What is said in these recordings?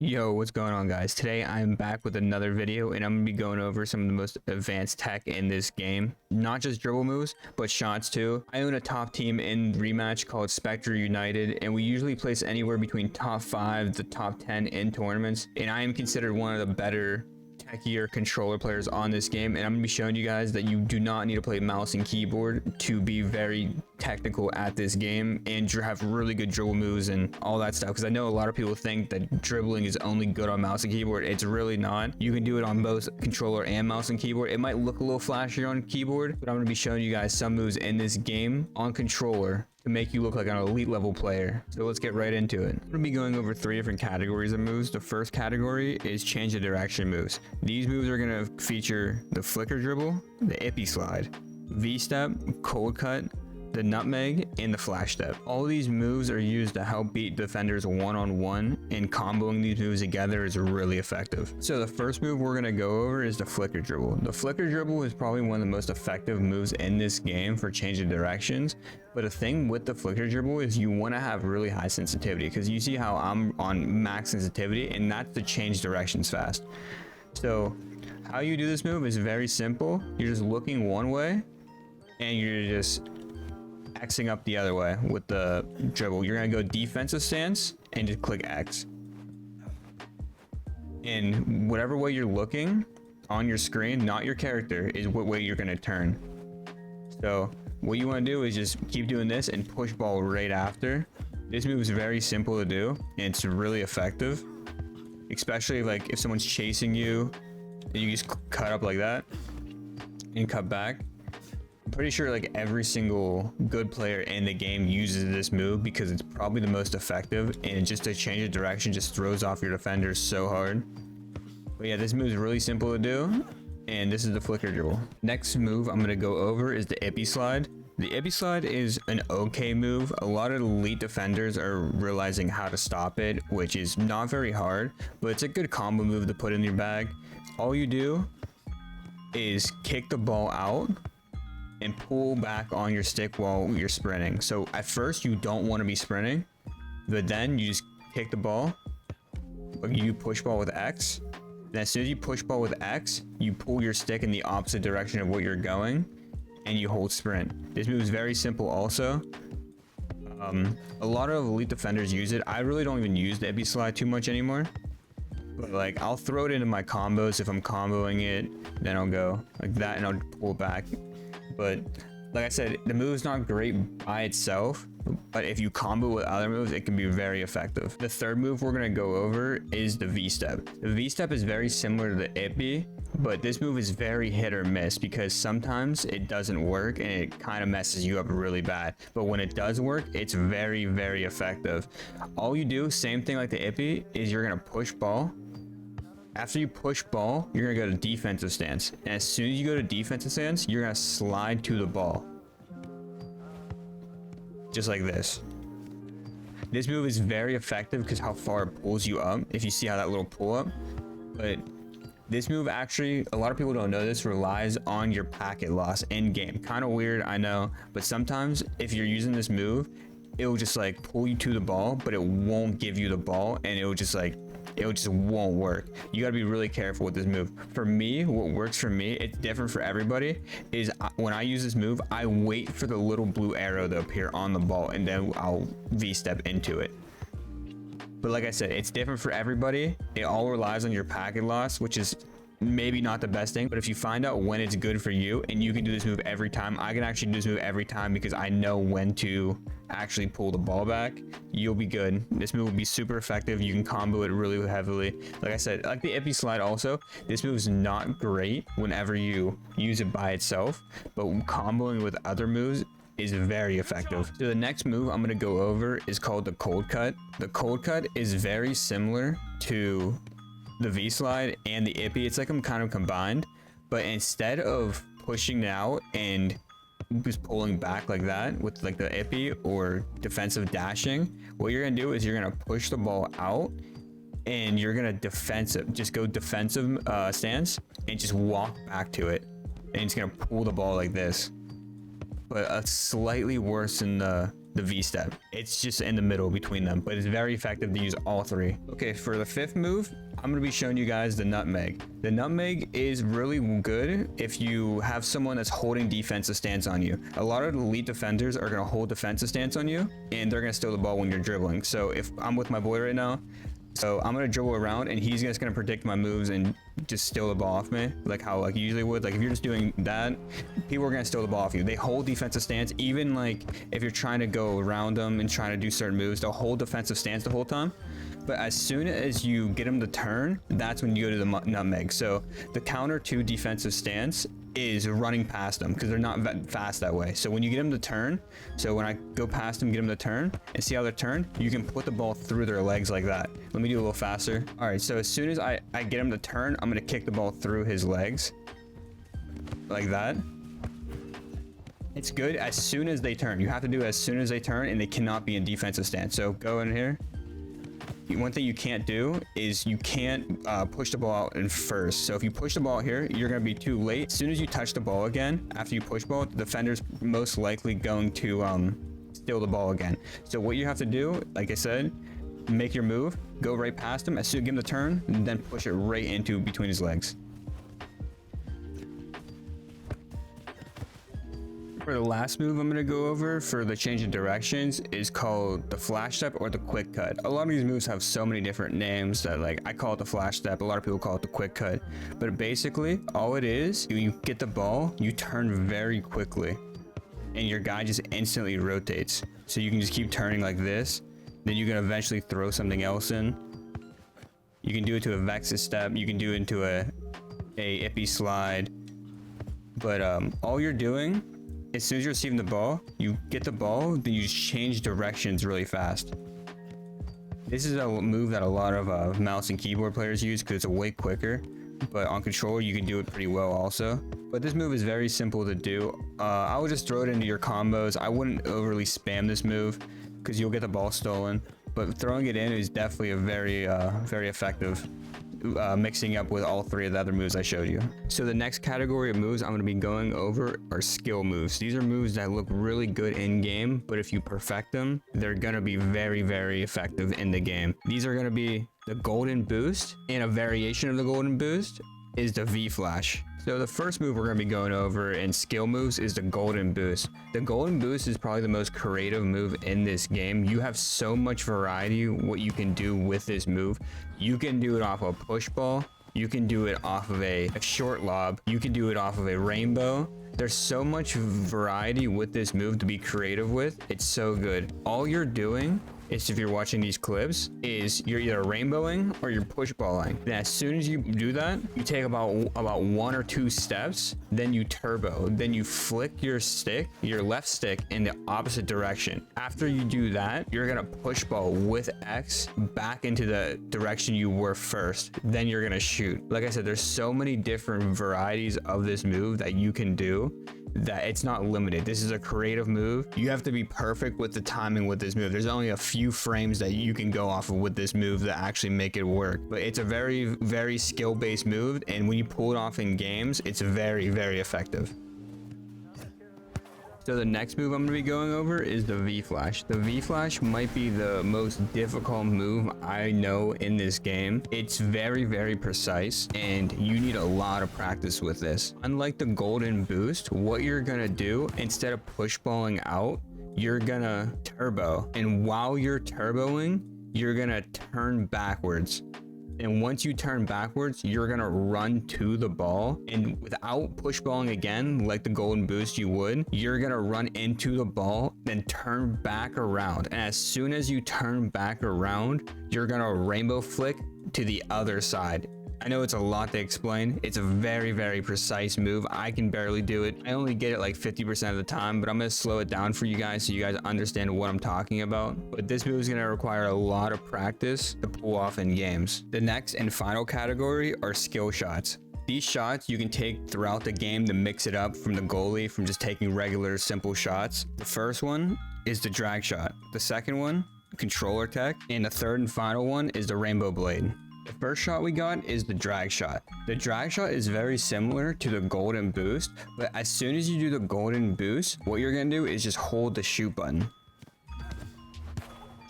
Yo, what's going on, guys? Today I'm back with another video and I'm gonna be going over some of the most advanced tech in this game. Not just dribble moves, but shots too. I own a top team in Rematch called Spectre United, and we usually place anywhere between top 5 to top 10 in tournaments, and I am considered one of the better techier controller players on this game, and I'm gonna be showing you guys that you do not need to play mouse and keyboard to be very technical at this game and have really good dribble moves and all that stuff, because I know a lot of people think that dribbling is only good on mouse and keyboard. It's really not. You can do it on both controller and mouse and keyboard. It might look a little flashier on keyboard, but I'm gonna be showing you guys some moves in this game on controller to make you look like an elite level player. So let's get right into it. I'm gonna be going over 3 different categories of moves. The first category is change of direction moves. These moves are gonna feature the flicker dribble, the ippy slide, V-step, cold cut, the nutmeg, and the flash step. All these moves are used to help beat defenders one-on-one, and comboing these moves together is really effective. So the first move we're gonna go over is the flicker dribble. The flicker dribble is probably one of the most effective moves in this game for changing directions. But the thing with the flicker dribble is you want to have really high sensitivity, because you see how I'm on max sensitivity, and that's to change directions fast. So how you do this move is very simple. You're just looking one way and you're just Xing up the other way with the dribble. You're gonna go defensive stance and just click X. And whatever way you're looking on your screen, not your character, is what way you're gonna turn. So what you want to do is just keep doing this and push ball right after. This move is very simple to do and it's really effective, especially like if someone's chasing you and you just cut up like that and cut back. I'm pretty sure like every single good player in the game uses this move because it's probably the most effective, and just to change of direction just throws off your defenders so hard. But yeah, this move is really simple to do, and this is the flicker dribble. Next move I'm going to go over is the ippy slide. The ippy slide is an okay move. A lot of elite defenders are realizing how to stop it, which is not very hard, but it's a good combo move to put in your bag. All you do is kick the ball out and pull back on your stick while you're sprinting. So at first you don't want to be sprinting, but then you just kick the ball, but you push ball with X. And as soon as you push ball with X, you pull your stick in the opposite direction of what you're going and you hold sprint. This move is very simple also. A lot of elite defenders use it. I really don't even use the ippy slide too much anymore. But like I'll throw it into my combos. If I'm comboing it, then I'll go like that and I'll pull back. But like I said, the move's not great by itself, but if you combo with other moves, it can be very effective. The third move we're gonna go over is the V-step. The V-step is very similar to the ippy, but this move is very hit or miss because sometimes it doesn't work and it kind of messes you up really bad. But when it does work, it's very, very effective. All you do, same thing like the ippy, is you're gonna push ball. After you push ball, you're gonna go to defensive stance. And as soon as you go to defensive stance, you're gonna slide to the ball. Just like this. This move is very effective because how far it pulls you up, if you see how that little pull up. But this move actually, a lot of people don't know this, relies on your packet loss in game. Kind of weird, I know, but sometimes if you're using this move, it will just like pull you to the ball, but it won't give you the ball, and it will just won't work. You gotta be really careful with this move. For me, what works for me, it's different for everybody, is when I use this move, I wait for the little blue arrow to appear on the ball and then I'll V-step into it. But like I said, it's different for everybody. It all relies on your packet loss, which is maybe not the best thing, but if you find out when it's good for you and you can do this move every time, I can actually do this move every time because I know when to actually pull the ball back, you'll be good. This move will be super effective. You can combo it really heavily. Like I said, like the ippy slide also, this move is not great whenever you use it by itself, but comboing with other moves is very effective. So the next move I'm going to go over is called the cold cut. The cold cut is very similar to the V slide and the ippy. It's like I'm kind of combined, but instead of pushing out and just pulling back like that with like the ippy or defensive dashing, what you're gonna do is you're gonna push the ball out and you're gonna just go defensive stance and just walk back to it, and it's gonna pull the ball like this, but slightly worse than the the V step. It's just in the middle between them, but it's very effective to use all three. Okay, for the fifth move, I'm going to be showing you guys the nutmeg. The nutmeg is really good if you have someone that's holding defensive stance on you. A lot of elite defenders are going to hold defensive stance on you, and they're going to steal the ball when you're dribbling. So if I'm with my boy right now, so I'm going to dribble around, and he's just going to predict my moves and just steal the ball off me, like how like you usually would. Like if you're just doing that, people are going to steal the ball off you. They hold defensive stance, even like if you're trying to go around them and trying to do certain moves, they'll hold defensive stance the whole time. But as soon as you get them to turn, that's when you go to the nutmeg. So the counter to defensive stance is running past them because they're not fast that way. So when you get them to turn, so when I go past them, get them to turn and see how they're turned, you can put the ball through their legs like that. Let me do a little faster. All right, so as soon as I get him to turn, I'm gonna kick the ball through his legs like that. It's good as soon as they turn. You have to do it as soon as they turn, and they cannot be in defensive stance. So go in here. One thing you can't do is you can't push the ball out in first. So if you push the ball here, you're going to be too late. As soon as you touch the ball again, after you push ball, the defender's most likely going to steal the ball again. So what you have to do, like I said, make your move, go right past him, as soon as you give him the turn, and then push it right into between his legs. For the last move I'm going to go over for the change of directions is called the flash step or the quick cut. A lot of these moves have so many different names that, like, I call it the flash step, a lot of people call it the quick cut. But basically all it is, you get the ball, you turn very quickly, and your guy just instantly rotates. So you can just keep turning like this, then you can eventually throw something else in. You can do it to a Vexus step, you can do it into a Ippy slide. But all you're doing, as soon as you're receiving the ball, you get the ball, then you just change directions really fast. This is a move that a lot of mouse and keyboard players use because it's way quicker, but on controller you can do it pretty well also. But this move is very simple to do. I would just throw it into your combos. I wouldn't overly spam this move because you'll get the ball stolen, but throwing it in is definitely a very effective, mixing up with all three of the other moves I showed you. So the next category of moves I'm going to be going over are skill moves. These are moves that look really good in game, but if you perfect them, they're going to be very effective in the game. These are going to be the golden boost, and a variation of the golden boost is the V flash. So the first move we're going to be going over in skill moves is the golden boost. The golden boost is probably the most creative move in this game. You have so much variety what you can do with this move. You can do it off a push ball. You can do it off of a short lob. You can do it off of a rainbow. There's so much variety with this move to be creative with. It's so good. All you're doing is, if you're watching these clips, is you're either rainbowing or you're push balling. Then as soon as you do that, you take about 1 or 2 steps, then you turbo, then you flick your stick, your left stick, in the opposite direction. After you do that, you're gonna push ball with X back into the direction you were first. Then you're gonna shoot. Like I said, there's so many different varieties of this move that you can do that it's not limited. This is a creative move. You have to be perfect with the timing with this move. There's only a few frames that you can go off of with this move that actually make it work. But it's a very skill-based move, and when you pull it off in games, it's very effective. So the next move I'm going to be going over is the V-Flash. The V-Flash might be the most difficult move I know in this game. It's very precise, and you need a lot of practice with this. Unlike the golden boost, what you're going to do, instead of push balling out, you're going to turbo. And while you're turboing, you're going to turn backwards. And once you turn backwards, you're gonna run to the ball, and without push balling again like the golden boost you would, you're gonna run into the ball, then turn back around. And as soon as you turn back around, you're gonna rainbow flick to the other side. I know it's a lot to explain. It's a very precise move. I can barely do it. I only get it like 50% of the time, but I'm gonna slow it down for you guys so you guys understand what I'm talking about. But this move is gonna require a lot of practice to pull off in games. The next and final category are skill shots. These shots you can take throughout the game to mix it up from the goalie, from just taking regular simple shots. The first one is the drag shot. The second one, controller tech. And the third and final one is the rainbow blade. The first shot we got is the drag shot. The drag shot is very similar to the golden boost, but as soon as you do the golden boost, what you're gonna do is just hold the shoot button.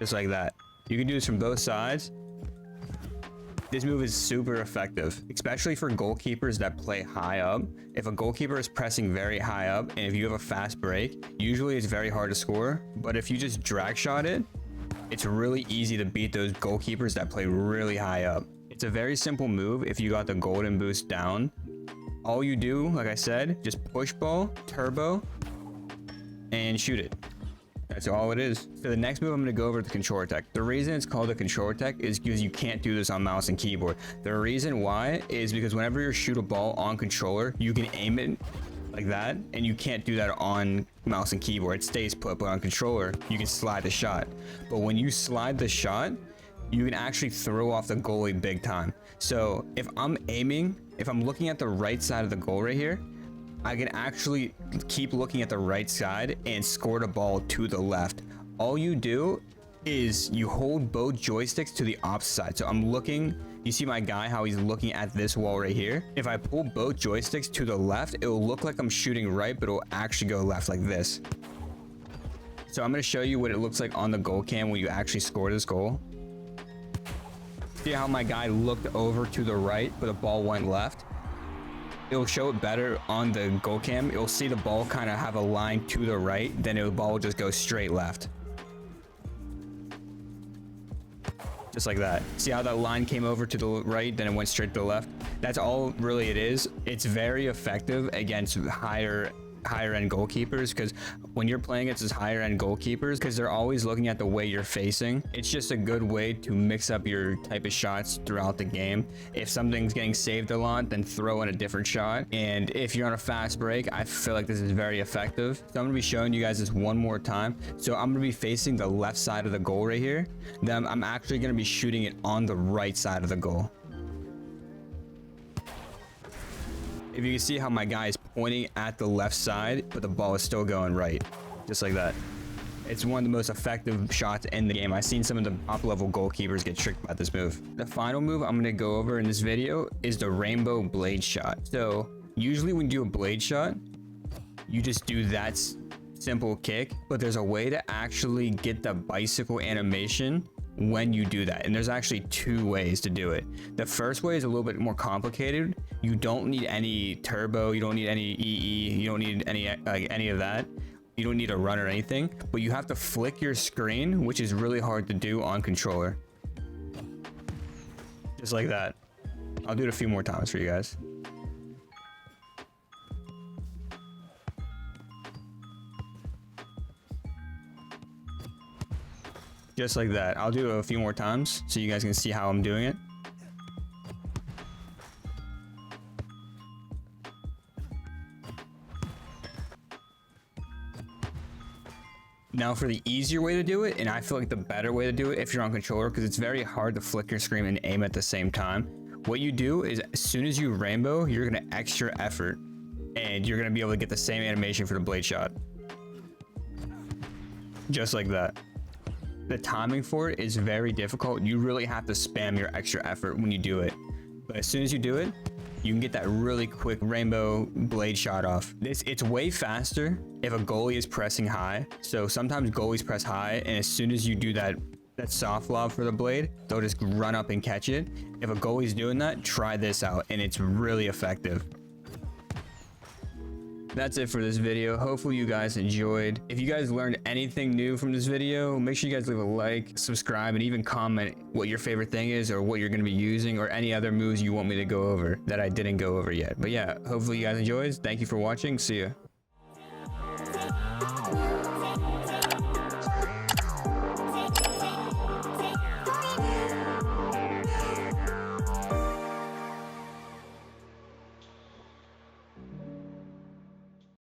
just like that. You can do this from both sides. This move is super effective, especially for goalkeepers that play high up. If a goalkeeper is pressing very high up and if you have a fast break, usually it's very hard to score. But if you just drag shot it, it's really easy to beat those goalkeepers that play really high up. It's a very simple move if you got the golden boost down. All you do, like I said, just push ball, turbo, and shoot it. That's all it is. So the next move, I'm going to go over the controller tech. The reason it's called a controller tech is because you can't do this on mouse and keyboard. The reason why is because whenever you shoot a ball on controller, you can aim it like that, and you can't do that on mouse and keyboard. It stays put, but on controller, you can slide the shot. But when you slide the shot, you can actually throw off the goalie big time. So if I'm aiming, if I'm looking at the right side of the goal right here, I can actually keep looking at the right side and score the ball to the left. All you do is you hold both joysticks to the opposite side. So I'm looking, you see my guy, how he's looking at this wall right here. If I pull both joysticks to the left, it will look like I'm shooting right, but it will actually go left like this. So I'm going to show you what it looks like on the goal cam when you actually score this goal. See how my guy looked over to the right, but the ball went left? It'll show it better on the goal cam. You'll see the ball kind of have a line to the right, then the ball will just go straight left. Just like that. See how that line came over to the right, then it went straight to the left? That's all really it is. It's very effective against higher end goalkeepers, because when you're playing against these higher end goalkeepers, because they're always looking at the way you're facing, it's just a good way to mix up your type of shots throughout the game. If something's getting saved a lot, then throw in a different shot. And if you're on a fast break, I feel like this is very effective. So I'm going to be showing you guys this one more time. So I'm going to be facing the left side of the goal right here. Then I'm actually going to be shooting it on the right side of the goal. If you can see how my guy is pointing at the left side, but the ball is still going right, just like that. It's one of the most effective shots in the game. I've seen some of the top level goalkeepers get tricked by this move. The final move I'm going to go over in this video is the rainbow blade shot. So usually when you do a blade shot, you just do that simple kick, but there's a way to actually get the bicycle animation when you do that, and there's actually two ways to do it. The first way is a little bit more complicated. You don't need any turbo, you don't need any EE, you don't need any of that. You don't need a run or anything, but you have to flick your screen, which is really hard to do on controller. Just like that. I'll do it a few more times for you guys. Just like that. I'll do it a few more times so you guys can see how I'm doing it. Now for the easier way to do it, and I feel like the better way to do it if you're on controller, because it's very hard to flick your screen and aim at the same time. What you do is as soon as you rainbow, you're going to extra effort and you're going to be able to get the same animation for the blade shot. Just like that. The timing for it is very difficult. You really have to spam your extra effort when you do it. But as soon as you do it, you can get that really quick rainbow blade shot off. It's way faster if a goalie is pressing high. So sometimes goalies press high, and as soon as you do that soft lob for the blade, they'll just run up and catch it. If a goalie's doing that, try this out, and it's really effective. That's it for this video. Hopefully you guys enjoyed. If you guys learned anything new from this video, make sure you guys leave a like, subscribe, and even comment what your favorite thing is or what you're going to be using or any other moves you want me to go over that I didn't go over yet. But yeah, hopefully you guys enjoyed. Thank you for watching. See ya.